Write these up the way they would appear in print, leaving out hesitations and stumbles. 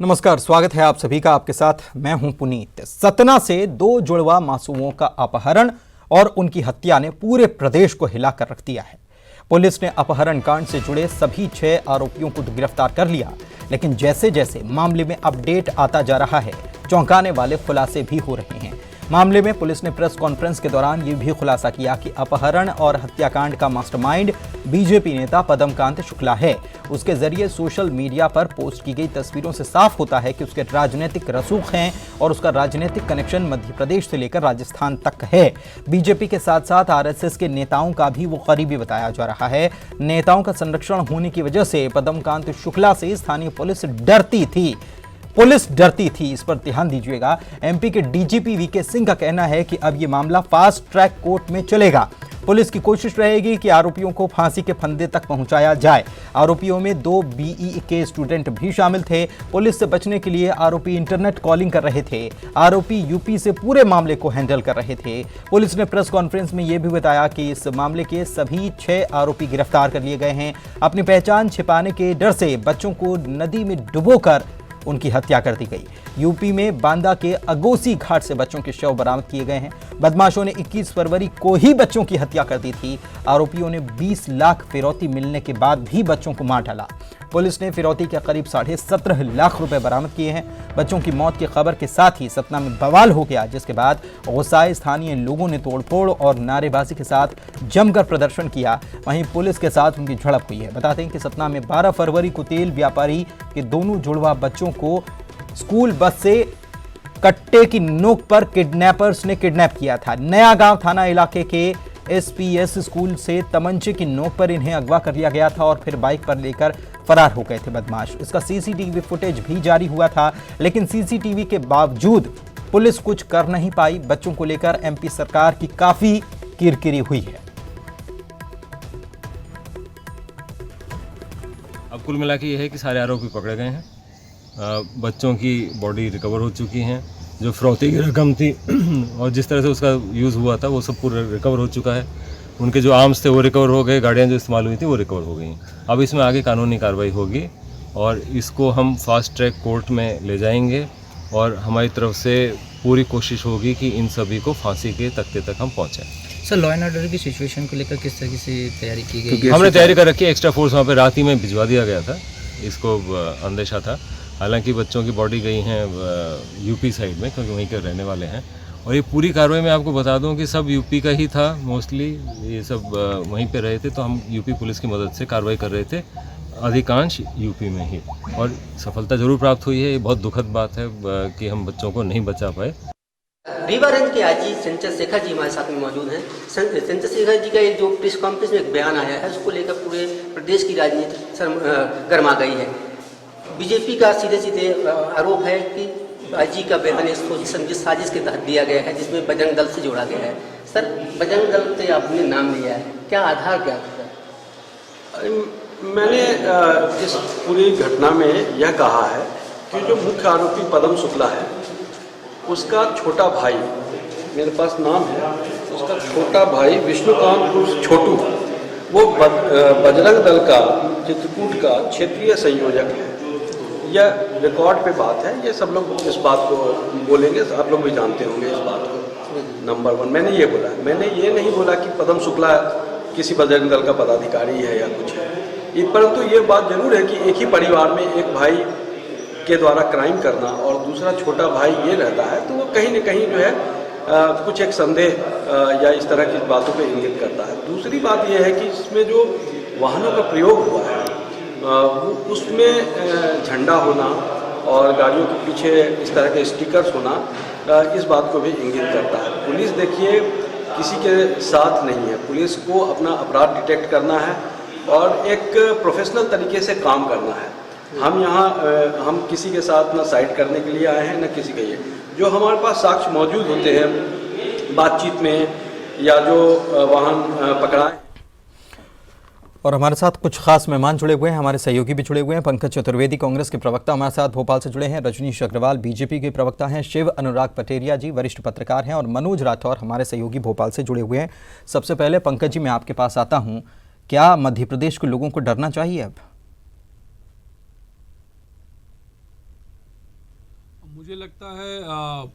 नमस्कार, स्वागत है आप सभी का। आपके साथ मैं हूं पुनीत। सतना से दो जुड़वा मासूमों का अपहरण और उनकी हत्या ने पूरे प्रदेश को हिलाकर रख दिया है। पुलिस ने अपहरण कांड से जुड़े सभी 6 आरोपियों को गिरफ्तार कर लिया, लेकिन जैसे जैसे मामले में अपडेट आता जा रहा है, चौंकाने वाले खुलासे भी हो रहे हैं। मामले में पुलिस ने प्रेस कॉन्फ्रेंस के दौरान ये भी खुलासा किया कि अपहरण और हत्याकांड का मास्टरमाइंड बीजेपी नेता पदमकांत शुक्ला है। उसके जरिए सोशल मीडिया पर पोस्ट की गई तस्वीरों से साफ होता है कि उसके राजनीतिक रसूख हैं और उसका राजनीतिक कनेक्शन मध्य प्रदेश से लेकर राजस्थान तक है। बीजेपी के साथ साथ आरएसएस के नेताओं का भी वो करीबी बताया जा रहा है। नेताओं का संरक्षण होने की वजह से पदमकांत शुक्ला से स्थानीय पुलिस डरती थी। इस पर ध्यान दीजिएगा। एमपी के डीजीपी वीके सिंह का कहना है कि अब ये मामला फास्ट ट्रैक कोर्ट में चलेगा। पुलिस की कोशिश रहेगी कि आरोपियों को फांसी के फंदे तक पहुंचाया जाए। आरोपियों में 2 बीई के स्टूडेंट भी शामिल थे। पुलिस से बचने के लिए आरोपी इंटरनेट कॉलिंग कर रहे थे। आरोपी यूपी से पूरे मामले को हैंडल कर रहे थे। पुलिस ने प्रेस कॉन्फ्रेंस में यह भी बताया कि इस मामले के सभी 6 आरोपी गिरफ्तार कर लिए गए हैं। अपनी पहचान छिपाने के डर से बच्चों को नदी में डुबोकर उनकी हत्या कर दी गई। यूपी में बांदा के अगोसी घाट से बच्चों के शव बरामद किए गए हैं। बदमाशों ने 21 फरवरी को ही बच्चों की हत्या कर दी थी। आरोपियों ने 20 लाख फिरौती मिलने के बाद भी बच्चों को मार डाला। पुलिस ने फिरौती के करीब 17.5 लाख रुपए बरामद किए हैं। बच्चों की मौत की खबर के साथ ही सतना में बवाल हो गया, जिसके बाद गुस्साए स्थानीय लोगों ने तोड़फोड़ और नारेबाजी के साथ जमकर प्रदर्शन किया। वहीं पुलिस के साथ उनकी झड़प हुई है। बताते हैं कि सतना में 12 फरवरी को तेल व्यापारी के दोनों जुड़वा बच्चों को स्कूल बस से कट्टे की नोक पर किडनैपर्स ने किडनैप किया था। नया गांव थाना इलाके के एसपीएस स्कूल से तमंचे की नोक पर इन्हें अगवा कर लिया गया था और फिर बाइक पर लेकर फरार हो गए थे बदमाश। इसका सीसीटीवी फुटेज भी जारी हुआ था, लेकिन सीसीटीवी के बावजूद पुलिस कुछ कर नहीं पाई। बच्चों को लेकर एमपी सरकार की काफी किरकिरी हुई है। अब कुल मिला के ये है कि सारे आरोपी पकड़े गए हैं। बच्चों की बॉडी रिकवर हो चुकी हैं। जो फिरौती की रकम थी और जिस तरह से उसका यूज़ हुआ था वो सब पूरा रिकवर हो चुका है। उनके जो आर्म्स थे वो रिकवर हो गए, गाड़ियाँ जो इस्तेमाल हुई थी वो रिकवर हो गई। अब इसमें आगे कानूनी कार्रवाई होगी और इसको हम फास्ट ट्रैक कोर्ट में ले जाएंगे और हमारी तरफ से पूरी कोशिश होगी कि इन सभी को फांसी के तख्ते तक हम पहुँचाएँ। सर, लॉ एंड ऑर्डर की सिचुएशन को लेकर किस तरह से तैयारी की गई? हमने तैयारी कर रखी है। एक्स्ट्रा फोर्स वहाँ पे रात ही में भिजवा दिया गया था। इसको अंदेशा था। हालांकि बच्चों की बॉडी गई हैं यूपी साइड में, क्योंकि वहीं के रहने वाले हैं। और ये पूरी कार्रवाई मैं आपको बता दूं कि सब यूपी का ही था मोस्टली। ये सब वहीं पे रहे थे, तो हम यूपी पुलिस की मदद से कार्रवाई कर रहे थे, अधिकांश यूपी में ही। और सफलता जरूर प्राप्त हुई है। ये बहुत दुखद बात है कि हम बच्चों को नहीं बचा पाए। रीवा रेंज के आईजी चंद्रशेखर जी हमारे साथ में मौजूद हैं। चंद्रशेखर जी का एक जो प्रेस कॉन्फ्रेंस में एक बयान आया है, उसको लेकर पूरे प्रदेश की राजनीति गर्मा गई है। बीजेपी का सीधे आरोप है कि आईजी का बयान समझी साजिश के तहत दिया गया है, जिसमें बजरंग दल से जोड़ा गया है। सर, बजरंग दल से आपने नाम लिया है, क्या आधार क्या है? मैंने इस पूरी घटना में यह कहा है कि जो मुख्य आरोपी पदम शुक्ला है, उसका छोटा भाई, मेरे पास नाम है, उसका छोटा भाई विष्णुकांत छोटू, वो बजरंग दल का चित्रकूट का क्षेत्रीय संयोजक है। यह रिकॉर्ड पे बात है। ये सब लोग इस बात को बोलेंगे, आप लोग भी जानते होंगे इस बात को। नंबर 1 मैंने ये बोला, मैंने ये नहीं बोला कि पदम शुक्ला किसी बजरंग दल का पदाधिकारी है या कुछ है। परंतु ये बात जरूर है कि एक ही परिवार में एक भाई के द्वारा क्राइम करना और दूसरा छोटा भाई ये रहता है, तो वो कहीं न कहीं जो है कुछ एक संदेह या इस तरह की बातों पे इंगित करता है। दूसरी बात यह है कि इसमें जो वाहनों का प्रयोग हुआ है, उसमें झंडा होना और गाड़ियों के पीछे इस तरह के स्टिकर्स होना इस बात को भी इंगित करता है। पुलिस देखिए किसी के साथ नहीं है। पुलिस को अपना अपराध डिटेक्ट करना है और एक प्रोफेशनल तरीके से काम करना है। हम यहाँ हम किसी के साथ ना साइड करने के लिए आए हैं, न किसी के लिए। जो हमारे पास साक्ष्य मौजूद होते हैं बातचीत में या जो वाहन पकड़ाए। और हमारे साथ कुछ खास मेहमान जुड़े हुए हैं, हमारे सहयोगी भी जुड़े हुए हैं। पंकज चतुर्वेदी कांग्रेस के प्रवक्ता हमारे साथ भोपाल से जुड़े हैं। रजनीश अग्रवाल बीजेपी के प्रवक्ता हैं। शिव अनुराग पटेरिया जी वरिष्ठ पत्रकार हैं और मनोज राठौर हमारे सहयोगी भोपाल से जुड़े हुए हैं। सबसे पहले पंकज जी, मैं आपके पास आता हूं। क्या मध्य प्रदेश के लोगों को डरना चाहिए अब? मुझे लगता है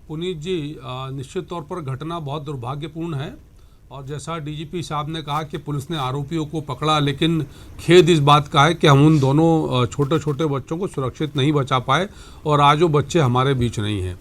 पुनीत जी, निश्चित तौर पर घटना बहुत दुर्भाग्यपूर्ण है और जैसा डीजीपी साहब ने कहा कि पुलिस ने आरोपियों को पकड़ा, लेकिन खेद इस बात का है कि हम उन दोनों छोटे छोटे बच्चों को सुरक्षित नहीं बचा पाए और आज वो बच्चे हमारे बीच नहीं हैं।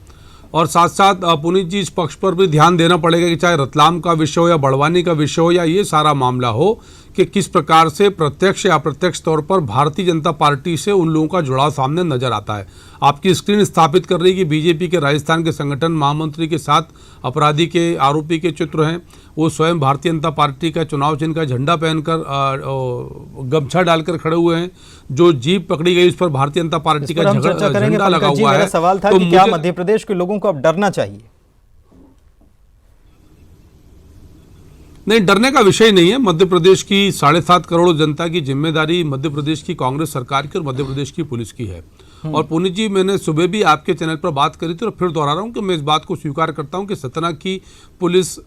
और साथ साथ पुनीत जी, इस पक्ष पर भी ध्यान देना पड़ेगा कि चाहे रतलाम का विषय हो या बड़वानी का विषय हो या ये सारा मामला हो, कि किस प्रकार से प्रत्यक्ष या अप्रत्यक्ष तौर पर भारतीय जनता पार्टी से उन लोगों का जुड़ाव सामने नजर आता है। आपकी स्क्रीन स्थापित कर रही है कि बीजेपी के राजस्थान के संगठन महामंत्री के साथ अपराधी के आरोपी के चित्र हैं। वो स्वयं भारतीय जनता पार्टी का चुनाव चिन्ह का झंडा पहनकर गमछा डालकर खड़े हुए हैं। जो जीप पकड़ी गई उस पर भारतीय जनता पार्टी का झंडा लगा हुआ है। सवाल था कि क्या मध्य प्रदेश के लोगों को अब डरना चाहिए? नहीं, डरने का विषय नहीं है। मध्य प्रदेश की 7.5 करोड़ जनता की जिम्मेदारी मध्य प्रदेश की कांग्रेस सरकार की और मध्य प्रदेश की पुलिस की है। और पुनीत जी, मैंने सुबह भी आपके चैनल पर बात करी थी और फिर दोहरा रहा हूं कि मैं इस बात को स्वीकार करता हूं कि सतना की पुलिस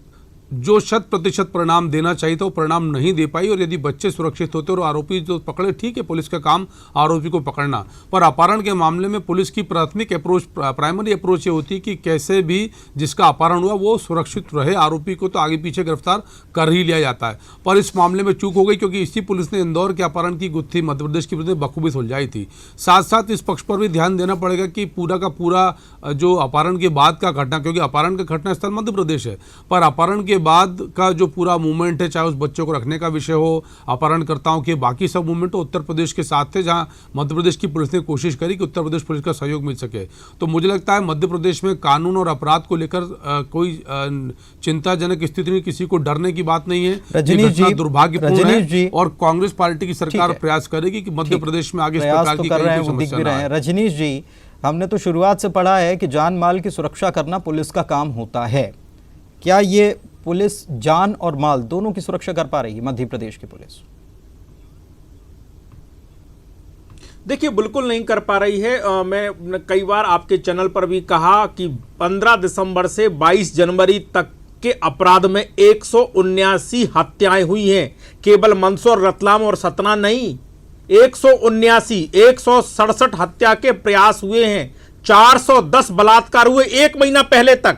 जो 100% परिणाम देना चाहिए था वो परिणाम नहीं दे पाई। और यदि बच्चे सुरक्षित होते और आरोपी जो पकड़े, ठीक है, पुलिस का काम आरोपी को पकड़ना, पर अपहरण के मामले में पुलिस की प्राथमिक अप्रोच, प्राइमरी अप्रोच ये होती है कि कैसे भी जिसका अपहरण हुआ वो सुरक्षित रहे। आरोपी को तो आगे पीछे गिरफ्तार कर ही लिया जाता है, पर इस मामले में चूक हो गई क्योंकि इसी पुलिस ने इंदौर के अपहरण की गुत्थी मध्य प्रदेश की पुलिस ने बखूबी सुलझाई थी। साथ साथ इस पक्ष पर भी ध्यान देना पड़ेगा कि पूरा का पूरा जो अपहरण के बाद का घटना, क्योंकि अपहरण का घटना स्थल मध्य प्रदेश है, पर अपहरण के बाद का जो पूरा मूवमेंट है, चाहे उस बच्चों को रखने का विषय हो, अपहरणकर्ताओं के बाकी सब मूवमेंट हो, उत्तर प्रदेश के साथ थे, जहां मध्य प्रदेश की पुलिस ने कोशिश करी कि उत्तर प्रदेश पुलिस का सहयोग मिल सके। तो मुझे लगता है मध्य प्रदेश में कानून और अपराध को लेकर कोई चिंताजनक स्थिति नहीं, किसी को डरने की बात नहीं है। रजनीश जी, दुर्भाग्यपूर्ण है और कांग्रेस पार्टी की सरकार प्रयास करेगी कि मध्य प्रदेश में आगे इस प्रकार की समस्या ना आए। रजनीश जी, हमने तो शुरुआत से पढ़ा है कि जान माल की सुरक्षा करना पुलिस का काम होता है। क्या ये पुलिस जान और माल दोनों की सुरक्षा कर पा रही है मध्य प्रदेश की पुलिस? देखिए, बिल्कुल नहीं कर पा रही है। मैं कई बार आपके चैनल पर भी कहा कि 15 दिसंबर से 22 जनवरी तक के अपराध में 179 हत्याएं हुई हैं। केवल मंदसौर, रतलाम और सतना नहीं, 167 हत्या के प्रयास हुए हैं। 410 बलात्कार हुए एक महीना पहले तक,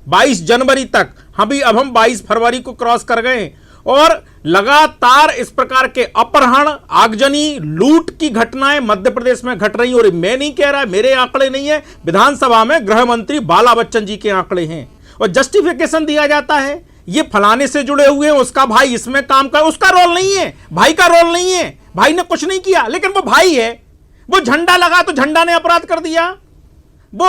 22 जनवरी तक। अब हम 22 फरवरी को क्रॉस कर गए और लगातार इस प्रकार के अपहरण, आगजनी, लूट की घटनाएं मध्य प्रदेश में घट रही। और मैं नहीं कह रहा, मेरे आंकड़े नहीं है, विधानसभा में गृह मंत्री बाला बच्चन जी के आंकड़े हैं। और जस्टिफिकेशन दिया जाता है, ये फलाने से जुड़े हुए हैं, उसका भाई इसमें काम कर, उसका रोल नहीं है, भाई का रोल नहीं है, भाई ने कुछ नहीं किया, लेकिन वो भाई है। वो झंडा लगा तो झंडा ने अपराध कर दिया, वो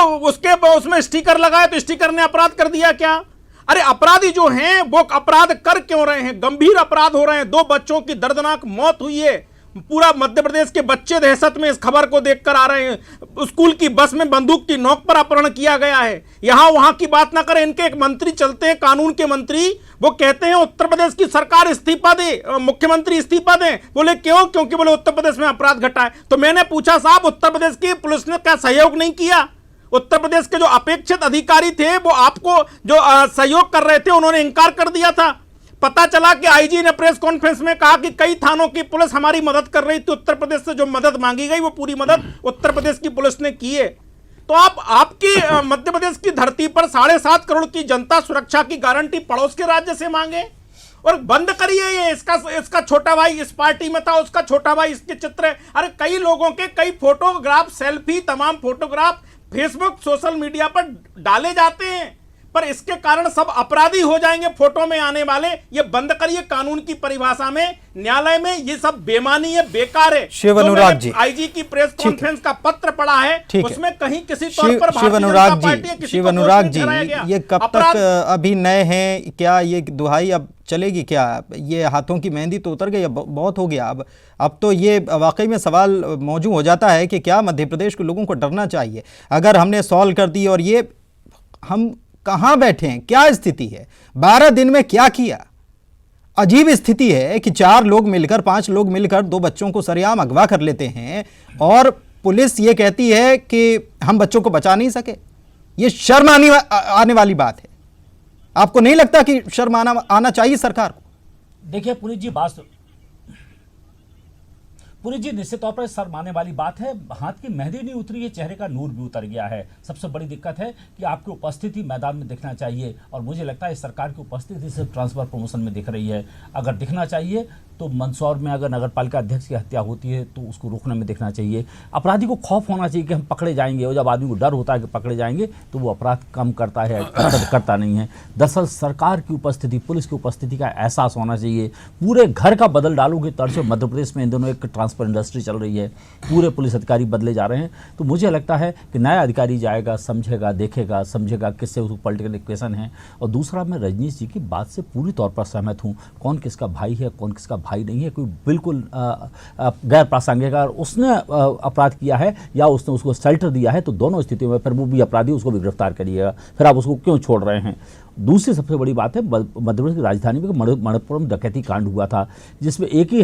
उसमें स्टिकर लगाया तो स्टिकर ने अपराध कर दिया क्या? अरे अपराधी जो हैं वो अपराध कर क्यों रहे हैं? गंभीर अपराध हो रहे हैं। 2 बच्चों की दर्दनाक मौत हुई है। पूरा मध्य प्रदेश के बच्चे दहशत में इस खबर को देखकर आ रहे हैं। स्कूल की बस में बंदूक की नोक पर अपहरण किया गया है। यहां वहां की बात ना करें। इनके एक मंत्री चलते हैं, कानून के मंत्री, वो कहते हैं उत्तर प्रदेश की सरकार इस्तीफा दे, मुख्यमंत्री इस्तीफा दें। बोले क्यों? क्योंकि बोले उत्तर प्रदेश में अपराध घटा है। तो मैंने पूछा, साहब उत्तर प्रदेश की पुलिस ने क्या सहयोग नहीं किया? उत्तर प्रदेश के जो अपेक्षित अधिकारी थे वो आपको जो सहयोग कर रहे थे, उन्होंने इंकार कर दिया था। पता चला कि आईजी ने प्रेस कॉन्फ्रेंस में कहा कि कई थानों की पुलिस हमारी मदद कर रही थी। उत्तर प्रदेश से जो मदद मांगी गई वो पूरी मदद उत्तर प्रदेश की पुलिस ने की है। तो आपकी मध्य प्रदेश की धरती पर 7.5 करोड़ की जनता सुरक्षा की गारंटी पड़ोस के राज्य से मांगे और बंद करिए। ये इसका छोटा भाई इस पार्टी में था, उसका छोटा भाई इसके चित्र है। अरे कई लोगों के कई फोटोग्राफ, सेल्फी, तमाम फोटोग्राफ फेसबुक, सोशल मीडिया पर डाले जाते हैं, पर इसके कारण सब अपराधी हो जाएंगे फोटो में आने वाले। ये बंद करिए। कानून की परिभाषा में, न्यायालय में ये सब बेमानी है, बेकार है। शिव अनुराग जी, आईजी की प्रेस कॉन्फ्रेंस का पत्र पढ़ा है, उसमें कहीं किसी तौर पर शिव अनुराग जी, ये कब तक अभी नए हैं? क्या ये दुहाई अब चलेगी क्या? ये हाथों की मेहंदी तो उतर गई, अब बहुत हो गया। अब तो ये वाकई में सवाल मौजूद हो जाता है कि क्या मध्य प्रदेश के लोगों को डरना चाहिए? अगर हमने सॉल्व कर दी और ये हम कहां बैठे हैं, क्या स्थिति है, 12 दिन में क्या किया? अजीब स्थिति है कि 4 लोग मिलकर, 5 लोग मिलकर 2 बच्चों को सरेआम अगवा कर लेते हैं और पुलिस ये कहती है कि हम बच्चों को बचा नहीं सके। ये शर्म आने वाली बात है। आपको नहीं लगता कि शर्म आना चाहिए सरकार को? देखिए पुनीत जी, पुनीत जी, निश्चित तौर पर शर्माने वाली बात है, हाथ की मेहंदी नहीं उतरी है, चेहरे का नूर भी उतर गया है। सबसे बड़ी दिक्कत है कि आपकी उपस्थिति मैदान में दिखना चाहिए, और मुझे लगता है इस सरकार की उपस्थिति सिर्फ ट्रांसफर प्रमोशन में दिख रही है। अगर दिखना चाहिए तो मंदसौर में अगर नगर पालिका अध्यक्ष की हत्या होती है तो उसको रोकने में दिखना चाहिए। अपराधी को खौफ होना चाहिए कि हम पकड़े जाएंगे, और जब आदमी को डर होता है कि पकड़े जाएंगे तो वो अपराध कम करता है, करता नहीं है। दरअसल सरकार की उपस्थिति, पुलिस की उपस्थिति का एहसास होना चाहिए। पूरे घर का बदल डालोगे तर्ज से मध्य प्रदेश में इन दोनों एक ट्रांसफर इंडस्ट्री चल रही है, पूरे पुलिस अधिकारी बदले जा रहे हैं। तो मुझे लगता है कि नया अधिकारी जाएगा, समझेगा, देखेगा, समझेगा किससे उसको पॉलिटिकल इक्वेशन है। और दूसरा, मैं रजनीश जी की बात से पूरी तौर पर सहमत हूँ। कौन किसका भाई है, कौन किसका भाई नहीं है, कोई बिल्कुल गैर प्रासंगिक है। उसने अपराध किया है या उसने उसको शेल्टर दिया है तो दोनों स्थितियों में फिर वो भी अपराधी, उसको भी गिरफ्तार करिएगा। फिर आप उसको क्यों छोड़ रहे हैं? दूसरी सबसे बड़ी बात है, मध्य प्रदेश की राजधानी में मणिपुरम डकैती कांड हुआ था, जिसमें एक ही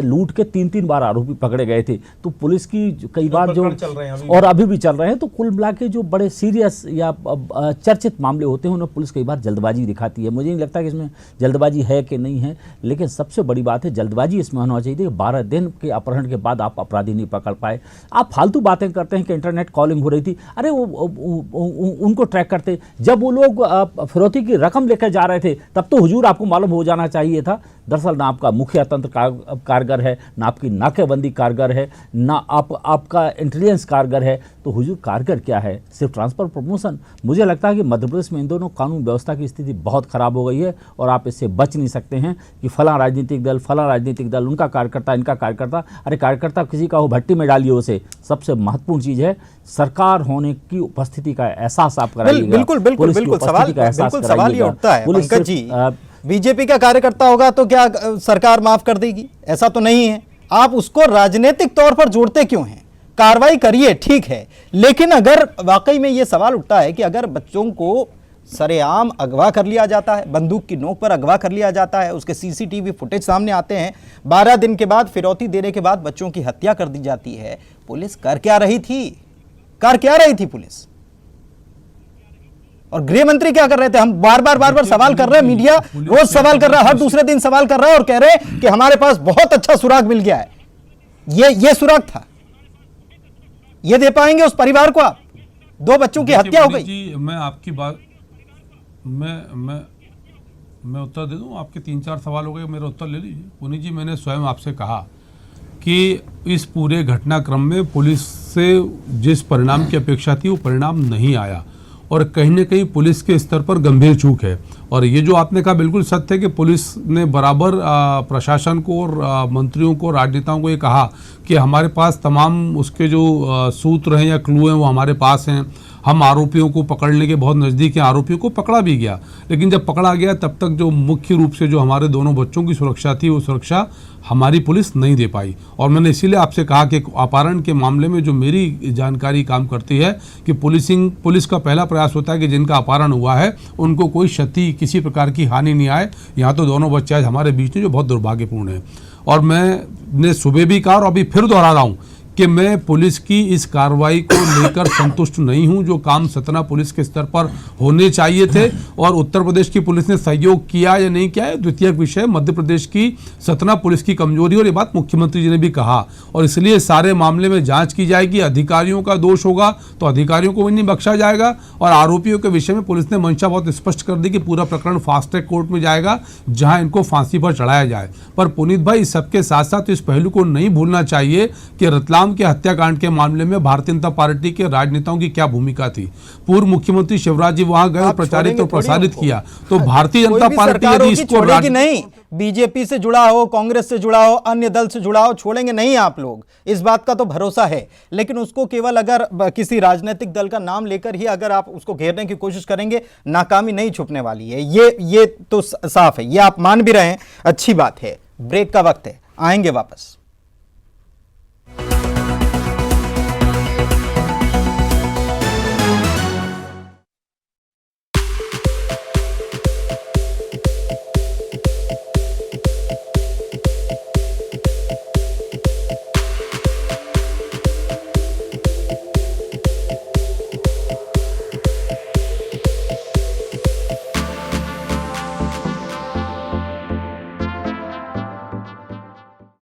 लूट के 3-3 बार आरोपी पकड़े गए थे। तो पुलिस की कई बार जो और अभी भी चल रहे हैं, तो कुल मिला के जो बड़े सीरियस या चर्चित मामले होते हैं उन्हें पुलिस कई बार जल्दबाजी दिखाती है। मुझे नहीं लगता कि इसमें जल्दबाजी है कि नहीं है, लेकिन सबसे बड़ी बात है जल्दबाजी इसमें होना चाहिए कि 12 दिन के अपहरण के बाद आप अपराधी नहीं पकड़ पाए। आप फालतू बातें करते हैं कि इंटरनेट कॉलिंग हो रही थी। अरे उनको ट्रैक करते, जब वो लोग फिरौती की रकम लेकर जा रहे थे तब तो हुजूर आपको मालूम हो जाना चाहिए था। दरअसल ना आपका मुखिया तंत्र कारगर है, ना आपकी नाकेबंदी कारगर है, ना आपका इंटेलिजेंस कारगर है। तो हुजूर कारगर क्या है? सिर्फ ट्रांसफर प्रमोशन। मुझे लगता है कि मध्य प्रदेश में इन दोनों कानून व्यवस्था की स्थिति बहुत खराब हो गई है और आप इससे बच नहीं सकते हैं कि फला राजनीतिक दल, उनका कार्यकर्ता, इनका कार्यकर्ता। अरे कार्यकर्ता किसी का हो, भट्टी में डालिए उसे। सबसे महत्वपूर्ण चीज है सरकार होने की उपस्थिति का एहसास आप कराइएगा। बिल्कुल सवाल ये उठता है पंकज जी, बीजेपी का कार्यकर्ता होगा तो क्या सरकार माफ कर देगी? ऐसा तो नहीं है। आप उसको राजनीतिक तौर पर जोड़ते क्यों हैं? कार्रवाई करिए, ठीक है, लेकिन अगर वाकई में ये सवाल उठता है कि अगर बच्चों को सरेआम अगवा कर लिया जाता है, बंदूक की नोक पर अगवा कर लिया जाता है, उसके सीसीटीवी फुटेज सामने आते हैं, 12 दिन के बाद फिरौती देने के बाद बच्चों की हत्या कर दी जाती है, पुलिस कर क्या रही थी पुलिस? और गृह मंत्री क्या कर रहे थे? हम बार बार सवाल कर रहे हैं, मीडिया रोज सवाल कर रहा है, हर दूसरे दिन सवाल कर रहा है और कह रहे हैं कि हमारे पास बहुत अच्छा सुराग मिल गया है। ये सुराग था, ये दे पाएंगे उस परिवार को आप? 2 बच्चों की हत्या हो गई। जी, मैं आपकी बात मैं उत्तर दे दूं। आपके 3-4 सवाल हो गए, मेरा उत्तर ले लीजिए। पुनीत जी, मैंने स्वयं आपसे कहा कि इस पूरे घटनाक्रम में पुलिस से जिस परिणाम की अपेक्षा थी वो परिणाम नहीं आया और कहीं न कहीं पुलिस के स्तर पर गंभीर चूक है। और ये जो आपने कहा बिल्कुल सत्य है कि पुलिस ने बराबर प्रशासन को और मंत्रियों को, राजनेताओं को ये कहा कि हमारे पास तमाम उसके जो सूत्र हैं या क्लू हैं वो हमारे पास हैं, हम आरोपियों को पकड़ने के बहुत नज़दीक हैं। आरोपियों को पकड़ा भी गया, लेकिन जब पकड़ा गया तब तक जो मुख्य रूप से जो हमारे दोनों बच्चों की सुरक्षा थी वो सुरक्षा हमारी पुलिस नहीं दे पाई। और मैंने इसीलिए आपसे कहा कि अपहरण के मामले में जो मेरी जानकारी काम करती है कि पुलिस का पहला प्रयास होता है कि जिनका अपहरण हुआ है उनको कोई क्षति, किसी प्रकार की हानि नहीं आए। यहाँ तो दोनों बच्चे आज हमारे बीच में जो बहुत दुर्भाग्यपूर्ण है। और मैंने सुबह भी कहा और अभी फिर दोहरा रहा हूँ कि मैं पुलिस की इस कार्रवाई को लेकर संतुष्ट नहीं हूं। जो काम सतना पुलिस के स्तर पर होने चाहिए थे और उत्तर प्रदेश की पुलिस ने सहयोग किया या नहीं किया है द्वितीय विषय। मध्य प्रदेश की सतना पुलिस की कमजोरी, और ये बात मुख्यमंत्री जी ने भी कहा, और इसलिए सारे मामले में जांच की जाएगी। अधिकारियों का दोष होगा तो अधिकारियों को भी नहीं बख्शा जाएगा। और आरोपियों के विषय में पुलिस ने मंशा बहुत स्पष्ट कर दी कि पूरा प्रकरण फास्ट ट्रैक कोर्ट में जाएगा जहां इनको फांसी पर चढ़ाया जाए। पर पुनीत भाई, इस सबके साथ साथ इस पहलू को नहीं भूलना चाहिए कि रतलाम के हत्याकांड के मामले में भारतीय जनता पार्टी के राजनेताओं की क्या भूमिका थी। पूर्व मुख्यमंत्री शिवराज जी वहां गए, प्रचारित और प्रसारित किया। तो भारतीय जनता पार्टी यदि इसको नहीं, बीजेपी से जुड़ा हो, कांग्रेस से जुड़ा हो, अन्य दल से जुड़ा हो, छोड़ेंगे नहीं आप लोग, इस बात का तो भरोसा है। लेकिन उसको केवल अगर किसी राजनीतिक दल का नाम लेकर ही अगर आप उसको घेरने की कोशिश करेंगे, नाकामी नहीं छुपने वाली है। ये तो साफ है, ये आप मान भी रहे हैं, अच्छी बात है। ब्रेक का वक्त है, आएंगे वापस।